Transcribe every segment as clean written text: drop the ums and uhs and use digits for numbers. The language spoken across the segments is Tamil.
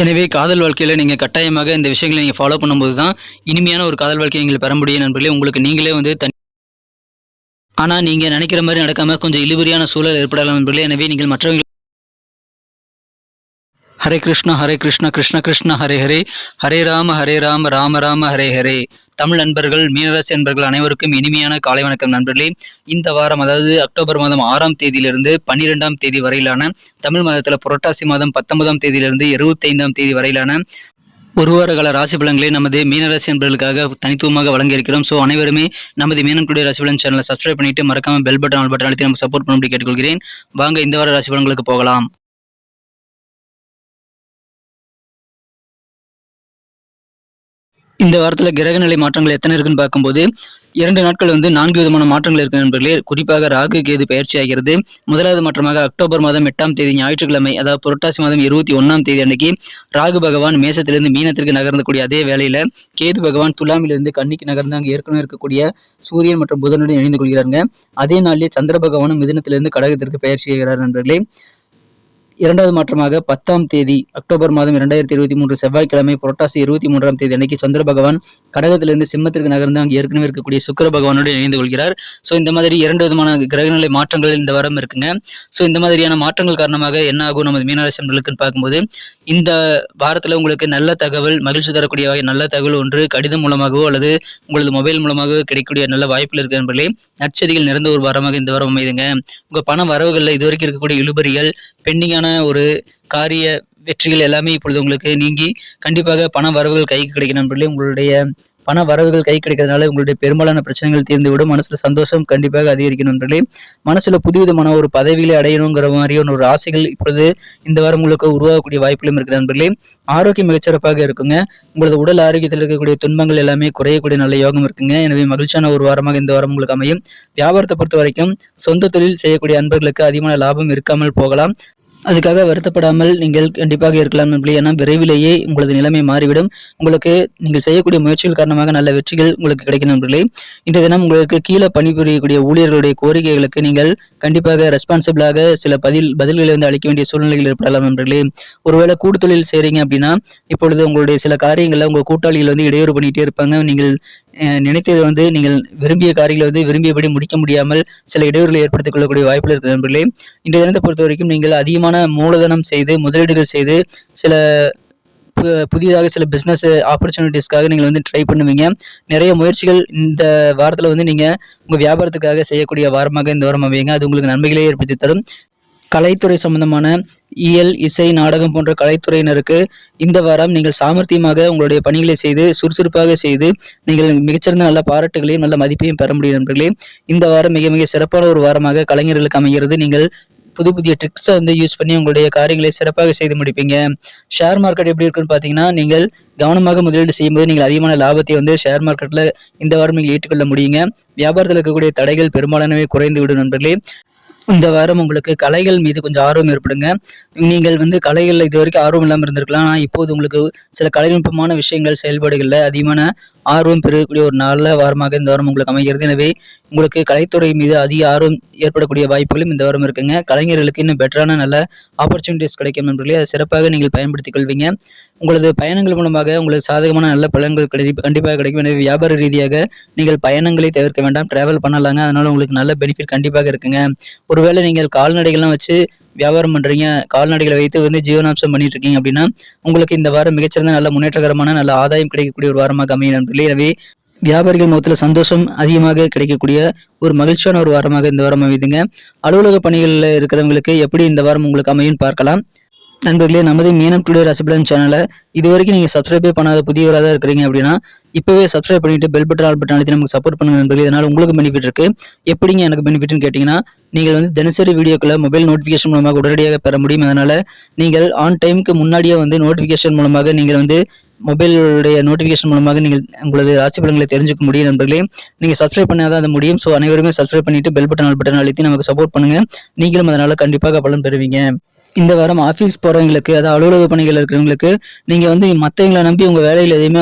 எனவே காதல் வாழ்க்கையில் நீங்கள் கட்டாயமாக இந்த விஷயங்களை நீங்கள் ஃபாலோ பண்ணும்போது தான் இனிமையான ஒரு காதல் வாழ்க்கையை நீங்கள் பெற முடியும் நண்பர்களே. உங்களுக்கு நீங்களே வந்து ஆனால் நீங்கள் நினைக்கிற மாதிரி நடக்காமல் கொஞ்சம் இழுபறியான சூழல் ஏற்படலாம் நண்பர்களே. எனவே நீங்கள் மற்றவங்க ஹரே கிருஷ்ணா கிருஷ்ண கிருஷ்ண ஹரே ஹரே, ஹரே ராம ராம ராம ஹரே ஹரே. தமிழ் நண்பர்கள், மீனராசி நண்பர்கள் அனைவருக்கும் இனிமையான காலை வணக்கம் நண்பர்களே. இந்த வாரம், அதாவது அக்டோபர் மாதம் 6ஆம் தேதியிலிருந்து 12ஆம் தேதி வரையிலான தமிழ் மாதத்தில் புரட்டாசி மாதம் 19ஆம் தேதியிலிருந்து 25ஆம் தேதி வரையிலான ஒரு வார கால ராசி பலன்களை நமது மீனராசி நண்பர்களுக்காக தனித்துவமாக வழங்க இருக்கிறோம். ஸோ அனைவருமே நமது மீனன்குடி ராசி பலன் சேனலை சப்ஸ்கிரைப் பண்ணிட்டு மறக்காம பெல் பட்டன் ஆல் பட்டன் அழுத்தி நம்ம சப்போர்ட் பண்ணும்படி கேட்டுக்கொள்கிறேன். வாங்க இந்த வார ராசி பலன்களுக்கு போகலாம். இந்த வாரத்தில் கிரகநிலை மாற்றங்கள் எத்தனை இருக்குன்னு பார்க்கும்போது 2 நாட்கள் 4 விதமான மாற்றங்கள் இருக்கு நண்பர்களே. குறிப்பாக ராகு கேது பயிற்சி ஆகிறது. முதலாவது மாற்றமாக அக்டோபர் மாதம் 8ஆம் தேதி ஞாயிற்றுக்கிழமை, அதாவது புரட்டாசி மாதம் 21ஆம் தேதி அன்னைக்கு ராகு பகவான் மேசத்திலிருந்து மீனத்திற்கு நகர்ந்தக்கூடிய அதே வேளையில கேது பகவான் துலாமிலிருந்து கன்னிக்கு நகர்ந்து அங்கே ஏற்கனவே இருக்கக்கூடிய சூரியன் மற்றும் புதனுடன் இணைந்து கொள்கிறாங்க. அதே நாளிலே சந்திர பகவானும் மிதுனத்திலிருந்து கடகத்திற்கு பயிற்சி செய்கிறார் நண்பர்களே. இரண்டாவது மாற்றமாக 10ஆம் தேதி அக்டோபர் மாதம் 2023 செவ்வாய்க்கிழமை புரட்டாசி 23ஆம் தேதி அன்னைக்கு சந்திர பகவான் கடகத்திலிருந்து சிம்மத்திற்கு நகர்ந்து அங்கே ஏற்கனவே இருக்கக்கூடிய சுக்கிர பகவானோடு இணைந்து கொள்கிறார். ஸோ இந்த மாதிரி 2 விதமான கிரகநிலை மாற்றங்கள் இந்த வாரம் இருக்குங்க. ஸோ இந்த மாதிரியான மாற்றங்கள் காரணமாக என்ன ஆகும் நமது மீனராசி நண்பர்களுக்குன்னு பார்க்கும்போது, இந்த வாரத்தில் உங்களுக்கு நல்ல தகவல், மகிழ்ச்சி தரக்கூடிய நல்ல தகவல் ஒன்று கடிதம் மூலமாகவோ அல்லது உங்களது மொபைல் மூலமாகவோ கிடைக்கக்கூடிய நல்ல வாய்ப்பில் இருக்க நண்பர்களே. நற்செய்திகள் நிறைந்த ஒரு வாரமாக இந்த வாரம் அமைதுங்க. உங்கள் பண வரவுகளில் இதுவரைக்கும் இருக்கக்கூடிய இழுபறிகள், பெண்டிங்கான ஒரு காரிய வெற்றிகள் எல்லாமே இப்பொழுது உங்களுக்கு நீங்கி கண்டிப்பாக பண வரவுகள் கைக்கு கிடைக்கும் நண்பர்களே. உங்களுடைய பண வரவுகள் கை கிடைக்கிறதுனால உங்களுடைய பெரும்பாலான பிரச்சனைகள் தீர்ந்துவிடும். மனசுல சந்தோஷம் கண்டிப்பாக அதிகரிக்கும் நண்பர்களே. மனசுல புதுவிதமான ஒரு பதவிகளை அடையணுங்கிற மாதிரியான ஒரு ஆசைகள் இப்பொழுது இந்த வாரம் உங்களுக்கு உருவாகக்கூடிய வாய்ப்புகளும் இருக்குது நண்பர்களே. ஆரோக்கியம் மிகச்சிறப்பாக இருக்குங்க. உங்களது உடல் ஆரோக்கியத்தில் இருக்கக்கூடிய துன்பங்கள் எல்லாமே குறையக்கூடிய நல்ல யோகம் இருக்குங்க. எனவே மகிழ்ச்சியான ஒரு வாரமாக இந்த வாரம் உங்களுக்கு அமையும். வியாபாரத்தை பொறுத்த வரைக்கும் சொந்த தொழில் செய்யக்கூடிய அன்பர்களுக்கு அதிகமான லாபம் இருக்காமல் போகலாம். அதுக்காக வருத்தப்படாமல் நீங்கள் கண்டிப்பாக இருக்கலாம் நண்பர்களே. ஏன்னா விரைவிலேயே உங்களது நிலைமை மாறிவிடும். உங்களுக்கு நீங்கள் செய்யக்கூடிய முயற்சிகள் காரணமாக நல்ல வெற்றிகள் உங்களுக்கு கிடைக்கும் நண்பர்களே. இன்றைய தினம் உங்களுக்கு கீழே பணிபுரியக்கூடிய ஊழியர்களுடைய கோரிக்கைகளுக்கு நீங்கள் கண்டிப்பாக ரெஸ்பான்சிபிளாக சில பதில்களை அளிக்க வேண்டிய சூழ்நிலைகள் ஏற்படலாம் நண்பர்களே. ஒருவேளை கூட்டு தொழில் செய்றீங்க அப்படின்னா இப்பொழுது உங்களுடைய சில காரியங்களை உங்கள் கூட்டாளிகள் இடையூறு பண்ணிட்டே இருப்பாங்க. நீங்கள் நினைத்தது நீங்கள் விரும்பிய காரியங்களை விரும்பியபடி முடிக்க முடியாமல் சில இடையூறுகளை ஏற்படுத்திக் கொள்ளக்கூடிய வாய்ப்புகள் இருக்கு நண்பர்களே. இன்றைய தினத்தை பொறுத்த வரைக்கும் நீங்கள் அதிகமான மூலதனம் செய்து முதலீடுகள் செய்து சில புதிதாக சில பிஸ்னஸ் ஆப்பர்ச்சுனிட்டிஸ்க்காக நீங்கள் ட்ரை பண்ணுவீங்க. நிறைய முயற்சிகள் இந்த வாரத்தில் நீங்கள் உங்கள் வியாபாரத்துக்காக செய்யக்கூடிய வாரமாக இந்த வாரம் அமையுங்க. அது உங்களுக்கு நன்மைகளை ஏற்படுத்தி தரும். கலைத்துறை சம்பந்தமான இயல், இசை, நாடகம் போன்ற கலைத்துறையினருக்கு இந்த வாரம் நீங்கள் சாமர்த்தியமாக உங்களுடைய பணிகளை செய்து சுறுசுறுப்பாக செய்து நீங்கள் மிகச்சிறந்த நல்ல பாராட்டுகளையும் நல்ல மதிப்பையும் பெற முடியும் நண்பர்களே. இந்த வாரம் மிக மிக சிறப்பான ஒரு வாரமாக கலைஞர்களுக்கு அமைகிறது. நீங்கள் புதிய ட்ரிக்ஸை யூஸ் பண்ணி உங்களுடைய காரியங்களை சிறப்பாக செய்து முடிப்பீங்க. ஷேர் மார்க்கெட் எப்படி இருக்குன்னு பார்த்தீங்கன்னா, நீங்கள் கவனமாக முதலீடு செய்யும்போது நீங்கள் அதிகமான லாபத்தை ஷேர் மார்க்கெட்டில் இந்த வாரம் நீங்கள் ஏற்றுக்கொள்ள முடியுங்க. வியாபாரத்தில் இருக்கக்கூடிய தடைகள் பெரும்பாலானவை குறைந்து விடும் நண்பர்களே. இந்த வாரம் உங்களுக்கு கலைகள் மீது கொஞ்சம் ஆர்வம் ஏற்படுங்க. நீங்கள் கலைகளில் இது வரைக்கும் ஆர்வம் இல்லாமல் இருந்திருக்கலாம். ஆனால் இப்போது உங்களுக்கு சில கலைநுட்பமான விஷயங்கள் செயல்பாடுகளில் அதிகமான ஆர்வம் பெறக்கூடிய ஒரு நல்ல வாரமாக இந்த வாரம் உங்களுக்கு அமைகிறது. எனவே உங்களுக்கு கலைத்துறை மீது அதிக ஆர்வம் ஏற்படக்கூடிய வாய்ப்புகளும் இந்த வாரம் இருக்குங்க. கலைஞர்களுக்கு இன்னும் பெட்டரான நல்ல ஆப்பர்ச்சுனிட்டிஸ் கிடைக்கும் நண்பர்களே. அதை சிறப்பாக நீங்கள் பயன்படுத்திக் கொள்வீங்க. உங்களது பயணங்கள் மூலமாக உங்களுக்கு சாதகமான நல்ல பலன்கள் கண்டிப்பாக கிடைக்கும். எனவே வியாபார ரீதியாக நீங்கள் பயணங்களை தவிர்க்க வேண்டாம், டிராவல் பண்ணலாங்க. அதனால உங்களுக்கு நல்ல பெனிஃபிட் கண்டிப்பாக இருக்குங்க. ஒருவேளை நீங்கள் கால்நடைகள்லாம் வச்சு வியாபாரம் பண்றீங்க, கால்நடைகளை வைத்து ஜீவனாம்சம் பண்ணிட்டு இருக்கீங்க அப்படின்னா உங்களுக்கு இந்த வாரம் மிகச்சிறந்த நல்ல முன்னேற்றகரமான நல்ல ஆதாயம் கிடைக்கக்கூடிய ஒரு வாரமாக அமையும் நண்பர்களே. எனவே வியாபாரிகள் முகத்தில் சந்தோஷம் அதிகமாக கிடைக்கக்கூடிய ஒரு மகிழ்ச்சியான ஒரு வாரமாக இந்த வாரம் அமைதுங்க. அலுவலக பணிகளில் இருக்கிறவங்களுக்கு எப்படி இந்த வாரம் உங்களுக்கு அமையும் பார்க்கலாம் நண்பர்களே. நமது மீனம் டுடே ராசிபலன் சேனலை இதுவரைக்கும் நீங்கள் சப்ஸ்கிரைபே பண்ணாத புதியவராக தான் இருக்கிறீங்க அப்படின்னா இப்போவே சப்ஸ்கிரைப் பண்ணிட்டு பெல் பட்டன் ஆல் பட்டன் அழுத்தி நமக்கு சப்போர்ட் பண்ணுங்க நண்பர்களே. இதனால் உங்களுக்கு பெனிஃபிட் இருக்கு. எப்படிங்க எனக்கு பெனிஃபிட்னு கேட்டிங்கன்னா, நீங்கள் தினசரி வீடியோக்களை மொபைல் நோட்டிஃபிகேஷன் மூலமாக உடனடியாக பெற முடியும். அதனால் நீங்கள் ஆன் டைமுக்கு முன்னாடியே நோட்டிஃபிகேஷன் மூலமாக நீங்கள் மொபைலுடைய நோட்டிஃபிகேஷன் மூலமாக நீங்கள் உங்களது ராசி பலன்களை தெரிஞ்சுக்க முடியும் நண்பர்களே. நீங்கள் சப்ஸ்கிரைப் பண்ணாதான் அது முடியும். ஸோ அனைவருமே சப்ஸ்கிரைப் பண்ணிட்டு பெல் பட்டன் ஆல் பட்டன் அழுத்தி நமக்கு சப்போர்ட் பண்ணுங்க. நீங்களும் அதனால் கண்டிப்பாக பலன் பெறுவீங்க. இந்த வாரம் ஆஃபீஸ் போகிறவங்களுக்கு, அதாவது அலுவலக பணிகள் இருக்கிறவங்களுக்கு நீங்கள் மற்றவங்களை நம்பி உங்கள் வேலையில் எதையுமே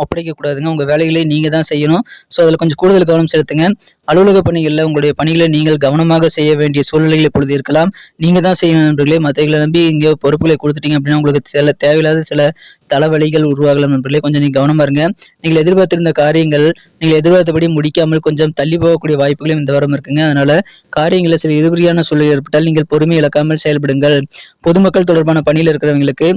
ஒப்படைக்க கூடாதுங்க. உங்கள் வேலைகளை நீங்கள் தான் செய்யணும். ஸோ அதில் கொஞ்சம் கூடுதல் கவனம் செலுத்துங்க. அலுவலக பணிகளில் உங்களுடைய பணிகளை நீங்கள் கவனமாக செய்ய வேண்டிய சூழ்நிலைகள் இப்பொழுது இருக்கலாம். நீங்க தான் செய்யணும் நண்பர்களே. மற்றவர்களை நம்பி இங்கே பொறுப்புகளை கொடுத்துட்டீங்க அப்படின்னா உங்களுக்கு சில தேவையில்லாத சில தலைவலிகள் உருவாகலாம் நண்பர்களே. கொஞ்சம் நீங்க கவனமா இருங்க. நீங்கள் எதிர்பார்த்திருந்த காரியங்கள் நீங்கள் எதிர்பார்த்தபடி முடிக்காமல் கொஞ்சம் தள்ளி போகக்கூடிய வாய்ப்புகளும் இந்த வாரம் இருக்குங்க. அதனால காரியங்களில் சில எதிர்மறையான சூழல் ஏற்பட்டால் நீங்கள் பொறுமை இழக்காமல் செயல்படுங்கள். பொதுமக்கள் தொடர்பான பணியில் இருக்கிறவங்களுக்கு,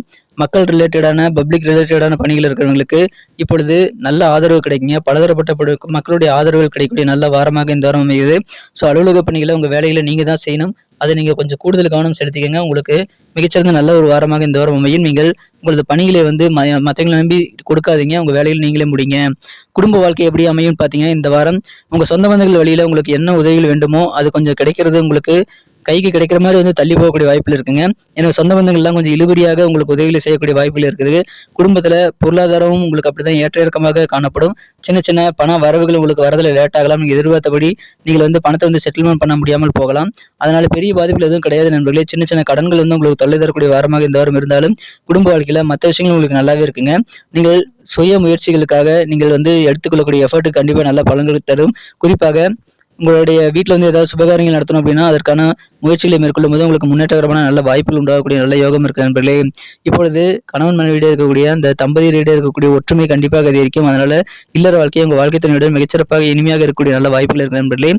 மக்கள் ரிலேட்டடான பப்ளிக் ரிலேட்டடான பணிகள் இருக்கிறவங்களுக்கு இப்பொழுது நல்ல ஆதரவு கிடைக்குங்க. பலதரப்பட்ட மக்களுடைய ஆதரவுகள் கிடைக்கக்கூடிய நல்ல வாரமாக இந்த வாரம் அமையுது. ஸோ அலுவலக பணிகளை உங்கள் வேலைகளை நீங்கள் தான் செய்யணும். அதை நீங்கள் கொஞ்சம் கூடுதல் கவனம் செலுத்திக்கங்க. உங்களுக்கு மிகச்சிறந்த நல்ல ஒரு வாரமாக இந்த வாரம் அமையும். நீங்கள் உங்களது பணிகளை வந்து மற்றவங்களை நம்பி கொடுக்காதீங்க. உங்கள் வேலைகளை நீங்களே முடிங்க. குடும்ப வாழ்க்கை எப்படி அமையும் பார்த்தீங்கன்னா, இந்த வாரம் உங்கள் சொந்த பந்தங்கள் வழியில் உங்களுக்கு என்ன உதவிகள் வேண்டுமோ அது கொஞ்சம் கிடைக்கிறது உங்களுக்கு கைக்கு கிடைக்கிற மாதிரி வந்து தள்ளி போகக்கூடிய வாய்ப்புகள் இருக்குங்க. எனக்கு சொந்த பந்தங்கள்லாம் கொஞ்சம் இழுபறியாக உங்களுக்கு உதவிகளை செய்யக்கூடிய வாய்ப்புகள் இருக்குது. குடும்பத்தில் பொருளாதாரமும் உங்களுக்கு அப்படிதான் ஏற்ற இறக்கமாக காணப்படும். சின்ன சின்ன பண வரவுகள் உங்களுக்கு வரதில் லேட் ஆகலாம். நீங்கள் எதிர்பார்த்தபடி நீங்கள் வந்து பணத்தை வந்து செட்டில்மெண்ட் பண்ண முடியாமல் போகலாம். அதனால பெரிய பாதிப்புகள் எதுவும் கிடையாது நண்பர்களே. சின்ன சின்ன கடன்கள் வந்து உங்களுக்கு தொல்லை தரக்கூடிய வாரமாக இந்த வாரம் இருந்தாலும் குடும்ப வாழ்க்கையில் மற்ற விஷயங்கள் உங்களுக்கு நல்லாவே இருக்குங்க. நீங்கள் சுய முயற்சிகளுக்காக நீங்கள் வந்து எடுத்துக்கொள்ளக்கூடிய எஃபர்ட் கண்டிப்பாக நல்ல பலன்கள் தரும். குறிப்பாக உங்களுடைய வீட்டில் வந்து ஏதாவது சுபகாரியங்கள் நடத்தணும் அப்படின்னா அதற்கான முயற்சிகளை மேற்கொள்ளும் போது உங்களுக்கு முன்னேற்றகரமான நல்ல வாய்ப்புகள் உண்டாகக்கூடிய நல்ல யோகம் இருக்கு நண்பர்களே. இப்பொழுது கணவன் மனைவியிடையே இருக்கக்கூடிய அந்த தம்பதியரிடையே இருக்கக்கூடிய ஒற்றுமை கண்டிப்பாக அதிகரிக்கும். அதனால இல்லற வாழ்க்கையை உங்கள் வாழ்க்கை துணையுடன் மிகச்சிறப்பாக இனிமையாக இருக்கக்கூடிய நல்ல வாய்ப்புகள் இருக்கு நண்பர்களே.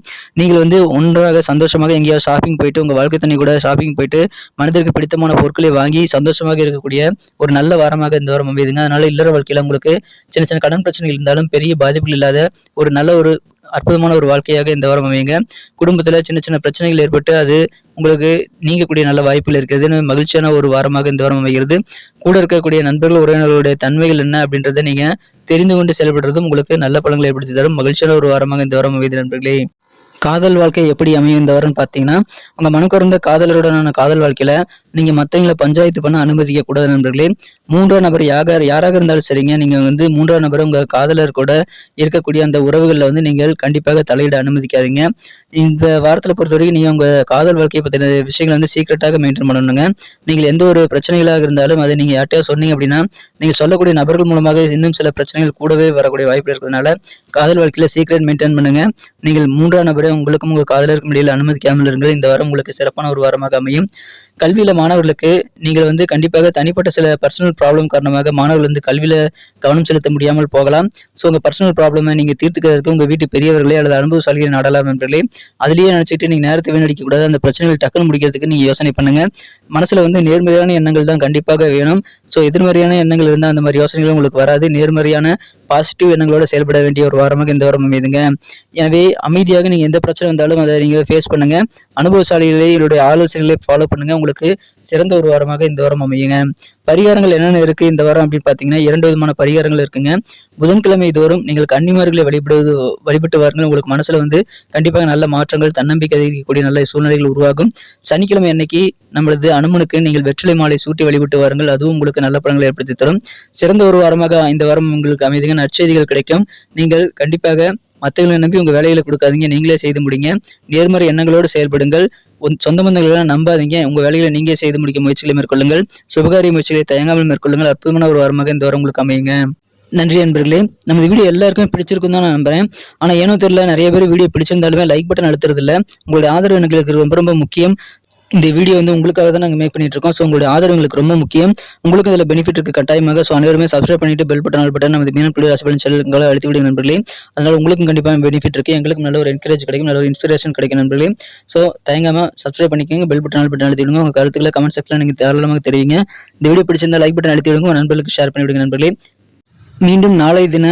நீங்கள் வந்து ஒன்றாக சந்தோஷமாக எங்கேயாவது ஷாப்பிங் போயிட்டு உங்கள் வாழ்க்கை துணை கூட ஷாப்பிங் போயிட்டு மனதிற்கு பிடித்தமான பொருட்களை வாங்கி சந்தோஷமாக இருக்கக்கூடிய ஒரு நல்ல வாரமாக இந்த வாரம் அமையுதுங்க. அதனால இல்லற வாழ்க்கையில் உங்களுக்கு சின்ன சின்ன கடன் பிரச்சனைகள் இருந்தாலும் பெரிய பாதிப்புகள் இல்லாத ஒரு நல்ல ஒரு அற்புதமான ஒரு வாழ்க்கையாக இந்த வாரம் அமையுங்க. குடும்பத்துல சின்ன சின்ன பிரச்சனைகள் ஏற்பட்டு அது உங்களுக்கு நீங்கக்கூடிய நல்ல வாய்ப்புகள் இருக்கிறது. மகிழ்ச்சியான ஒரு வாரமாக இந்த வாரம் அமைகிறது. கூட இருக்கக்கூடிய நண்பர்கள் உறவினர்களுடைய தன்மைகள் என்ன அப்படின்றத நீங்க தெரிந்து கொண்டு செயல்படுறதும் உங்களுக்கு நல்ல பலன்களை ஏற்படுத்தி தரும் மகிழ்ச்சியான ஒரு வாரமாக இந்த வாரம் அமைகிறது நண்பர்களே. காதல் வாழ்க்கை எப்படி அமையும் இந்த வாரம் பார்த்தீங்கன்னா, உங்க மனக்கொருந்த காதலருடனான காதல் வாழ்க்கையில நீங்க மற்றவங்களை பஞ்சாயத்து பண்ண அனுமதிக்க கூடாது நண்பர்களே. மூன்றாம் நபர் யாராக இருந்தாலும் சரிங்க, நீங்க வந்து மூன்றாம் நபர் உங்க காதலர் கூட இருக்கக்கூடிய அந்த உறவுகளில் வந்து நீங்கள் கண்டிப்பாக தலையிட அனுமதிக்காதீங்க. இந்த வாரத்தில் பொறுத்த வரைக்கும் நீங்க உங்க காதல் வாழ்க்கையை பற்றின விஷயங்களை வந்து சீக்கிரட்டாக மெயின்டைன் பண்ணணுங்க. நீங்கள் எந்த ஒரு பிரச்சனைகளாக இருந்தாலும் அதை நீங்க யார்ட்டையா சொன்னீங்க அப்படின்னா நீங்கள் சொல்லக்கூடிய நபர்கள் மூலமாக இன்னும் சில பிரச்சனைகள் கூடவே வரக்கூடிய வாய்ப்பு இருக்கிறதுனால காதல் வாழ்க்கையில சீக்கிரம் மெயின்டைன் பண்ணுங்க. நீங்கள் மூன்றாம் நபரை உங்களுக்கும் உங்கள் காதலருக்கும் இடையில் அனுமதிக்காமல் இருங்கள். இந்த வாரம் உங்களுக்கு சிறப்பான ஒரு வாரமாக அமையும். கல்வியில மாணவர்களுக்கு நீங்கள் வந்து கண்டிப்பாக தனிப்பட்ட சில பர்சனல் ப்ராப்ளம் காரணமாக மாணவர்கள் வந்து கல்வியில கவனம் செலுத்த முடியாமல் போகலாம். ஸோ உங்க பர்சனல் ப்ராப்ளமை நீங்க தீர்த்துக்கிறதுக்கு உங்க வீட்டு பெரியவர்களே அல்லது அனுபவசாலிகளை நாடலாம் நண்பர்களே. அதுலயே நினைச்சிட்டு நீங்க நேரத்தை வீணடிக்க கூடாது. அந்த பிரச்சனைகள் டக்குன்னு முடிக்கிறதுக்கு நீங்க யோசனை பண்ணுங்க. மனசுல வந்து நேர்மறையான எண்ணங்கள் தான் கண்டிப்பாக வேணும். ஸோ எதிர்மறையான எண்ணங்கள் இருந்தால் அந்த மாதிரி யோசனைகள் உங்களுக்கு வராது. நேர்மறையான பாசிட்டிவ் எண்ணங்களோட செயல்பட வேண்டிய ஒரு வாரமாக இந்த வாரம் அமைதுங்க. எனவே அமைதியாக நீங்க எந்த பிரச்சனை வந்தாலும் அதை நீங்க ஃபேஸ் பண்ணுங்க. அனுபவசாலிகளுடைய ஆலோசனைகளை ஃபாலோ பண்ணுங்க. உங்களுக்கு சிறந்த ஒரு வாரமாக இந்த வாரம் அமையுங்க. பரிகாரங்கள் என்னென்ன இருக்கு இந்த வாரம் அப்படின்னு பாத்தீங்கன்னா 2 விதமான பரிகாரங்கள் இருக்குங்க. புதன்கிழமை தோறும் நீங்கள் கன்னிமார்களை வழிபட்டு வாருங்கள். உங்களுக்கு மனசுல வந்து கண்டிப்பாக நல்ல மாற்றங்கள் தன்னம்பிக்கை அதிகரிக்கக்கூடிய நல்ல சூழ்நிலைகள் உருவாகும். சனிக்கிழமை அன்னைக்கு நம்மளது அனுமனுக்கு நீங்கள் வெற்றிலை மாலை சூட்டி வழிபட்டு வாருங்கள். அதுவும் உங்களுக்கு நல்ல பலன்களை ஏற்படுத்தி தரும். சிறந்த ஒரு வாரமாக இந்த வாரம் உங்களுக்கு அமைதுங்க. நற்செய்திகள் கிடைக்கும். நீங்கள் கண்டிப்பாக மற்றவர்களை நம்பி உங்க வேலைகளை கொடுக்காதீங்க. நீங்களே செய்து முடிங்க. நேர்மறை எண்ணங்களோடு செயல்படுங்கள். சொந்த பந்தங்களை நம்பாதீங்க. உங்க வேலைகளை நீங்களே செய்து முடிக்க முயற்சிகளை மேற்கொள்ளுங்கள். சுபகாரிய முயற்சிகளை தயங்காமல் மேற்கொள்ளுங்கள். அற்புதமான ஒரு வாரமாக இந்த வாரம் உங்களுக்கு அமையுங்க. நன்றி நண்பர்களே. நமது வீடியோ எல்லாருக்குமே பிடிச்சிருக்கும் தான் நான் நம்புறேன். ஆனா ஏனோ தெரியல, நிறைய பேர் வீடியோ பிடிச்சிருந்தாலுமே லைக் பட்டன் அழுத்துறது இல்லை. உங்களுடைய ஆதரவு எனக்கு ரொம்ப ரொம்ப முக்கியம். இந்த வீடியோ வந்து உங்களுக்காக தான் நாங்கள் மேக் பண்ணிட்டு இருக்கோம். ஸோ உங்களுடைய ஆதரவு எங்களுக்கு ரொம்ப முக்கியம். உங்களுக்கு இதில் பெனிஃபிட் இருக்கு கட்டாயமாக. ஸோ அனைவருமே சப்ஸ்கிரைப் பண்ணிட்டு பெல் பட்டன் நமது மீன் புள்ளி ராசிபலன் சேனல்களை அழுத்தி விடுங்க நண்பர்களே. அதனால உங்களுக்கும் கண்டிப்பாக பெனிஃபிட் இருக்கு. எங்களுக்கு நல்ல ஒரு என்கரேஜ் கிடைக்கும், நல்ல ஒரு இன்ஸ்பிரேஷன் கிடைக்கும் நண்பர்களே. ஸோ தயங்காம சப்ஸ்கிரைப் பண்ணிக்கோங்க. பெல் பட்டன் அழுத்தி விடுங்க. உங்க கருத்துக்களை கமெண்ட் செக்ஷன்ல நீங்க தாராளமாக தெரிவிங்க. இந்த வீடியோ பிடிச்சிருந்தா லைக் பட்டன் அழுத்தி விடுங்க. நண்பர்களுக்கு ஷேர் பண்ணி விடுங்க நண்பர்களே. மீண்டும் நாளை தின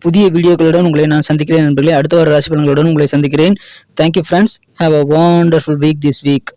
புதிய வீடியோக்களுடன் உங்களை நான் சந்திக்கிறேன் நண்பர்களே. அடுத்த வார ராசி பலன்களுடன் உங்களை சந்திக்கிறேன். Thank you friends. Have a wonderful week this week.